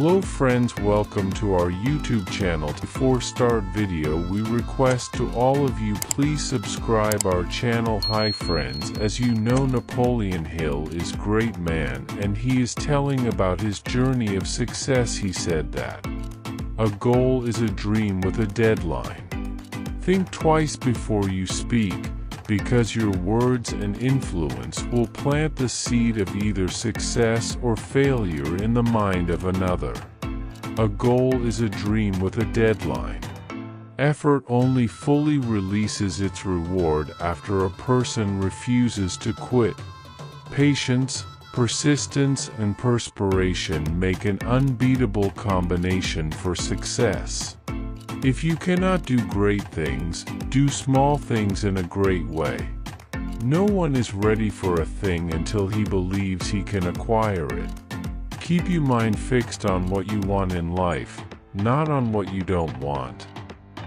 Hello friends, welcome to our YouTube channel. Before start video, we request to all of you please subscribe our channel. Hi friends, as you know, Napoleon Hill is great man and he is telling about his journey of success. He said that a goal is a dream with a deadline. Think twice before you speak, because your words and influence will plant the seed of either success or failure in the mind of another. A goal is a dream with a deadline. Effort only fully releases its reward after a person refuses to quit. Patience, persistence, and perspiration make an unbeatable combination for success. If you cannot do great things, do small things in a great way. No one is ready for a thing until he believes he can acquire it. Keep your mind fixed on what you want in life, not on what you don't want.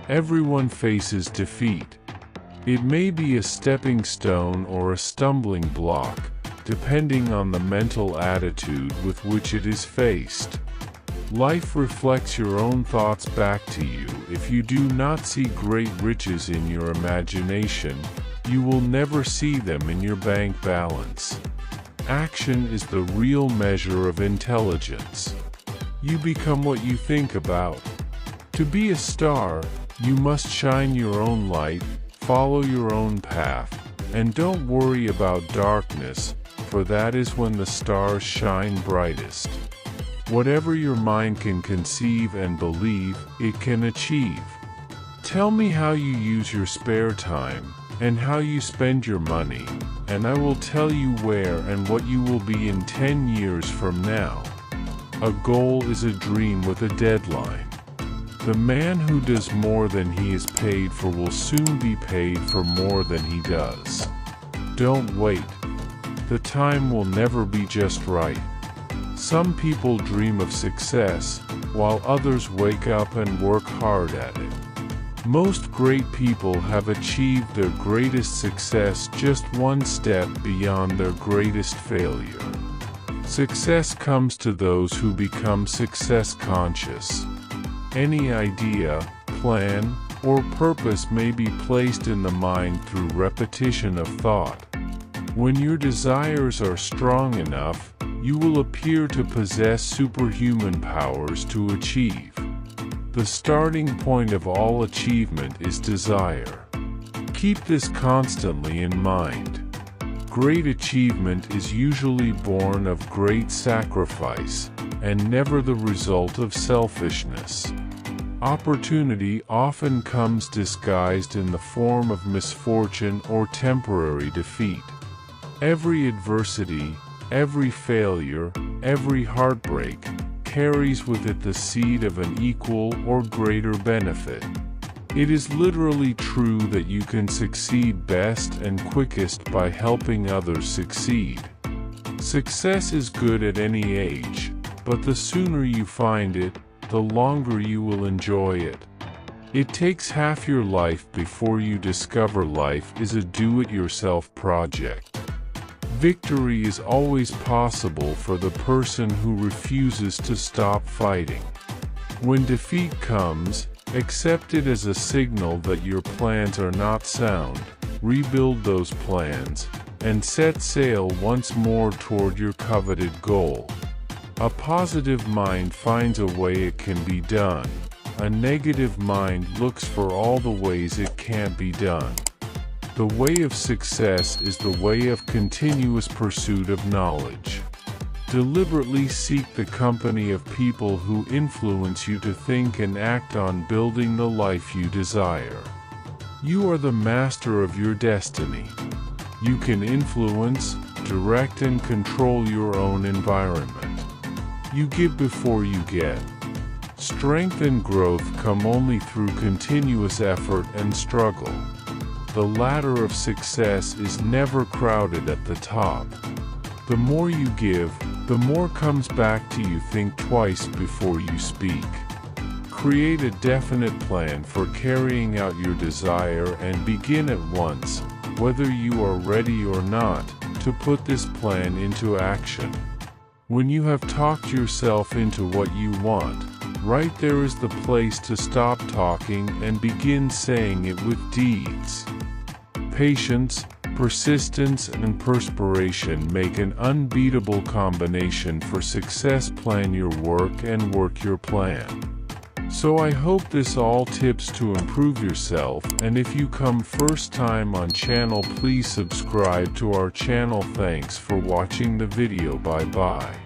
Everyone faces defeat. It may be a stepping stone or a stumbling block, depending on the mental attitude with which it is faced. Life reflects your own thoughts back to you. If you do not see great riches in your imagination, you will never see them in your bank balance. Action is the real measure of intelligence. You become what you think about. To be a star, you must shine your own light, follow your own path, and don't worry about darkness, for that is when the stars shine brightest. Whatever your mind can conceive and believe, it can achieve. Tell me how you use your spare time, and how you spend your money, and I will tell you where and what you will be in 10 years from now. A goal is a dream with a deadline. The man who does more than he is paid for will soon be paid for more than he does. Don't wait. The time will never be just right. Some people dream of success, while others wake up and work hard at it. Most great people have achieved their greatest success just one step beyond their greatest failure. Success comes to those who become success conscious. Any idea, plan, or purpose may be placed in the mind through repetition of thought. When your desires are strong enough, you will appear to possess superhuman powers to achieve. The starting point of all achievement is desire. Keep this constantly in mind. Great achievement is usually born of great sacrifice, and never the result of selfishness. Opportunity often comes disguised in the form of misfortune or temporary defeat. Every adversity, every failure, every heartbreak, carries with it the seed of an equal or greater benefit. It is literally true that you can succeed best and quickest by helping others succeed. Success is good at any age, but the sooner you find it, the longer you will enjoy it. It takes half your life before you discover life is a do-it-yourself project. Victory is always possible for the person who refuses to stop fighting. When defeat comes, accept it as a signal that your plans are not sound, rebuild those plans, and set sail once more toward your coveted goal. A positive mind finds a way it can be done. A negative mind looks for all the ways it can't be done. The way of success is the way of continuous pursuit of knowledge. Deliberately seek the company of people who influence you to think and act on building the life you desire. You are the master of your destiny. You can influence, direct, and control your own environment. You give before you get. Strength and growth come only through continuous effort and struggle. The ladder of success is never crowded at the top. The more you give, the more comes back to you. Think twice before you speak. Create a definite plan for carrying out your desire and begin at once, whether you are ready or not, to put this plan into action. When you have talked yourself into what you want, right there is the place to stop talking and begin saying it with deeds. Patience, persistence, and perspiration make an unbeatable combination for success. Plan your work and work your plan. So I hope this all tips to improve yourself, and if you come first time on channel, please subscribe to our channel. Thanks for watching the video. Bye bye.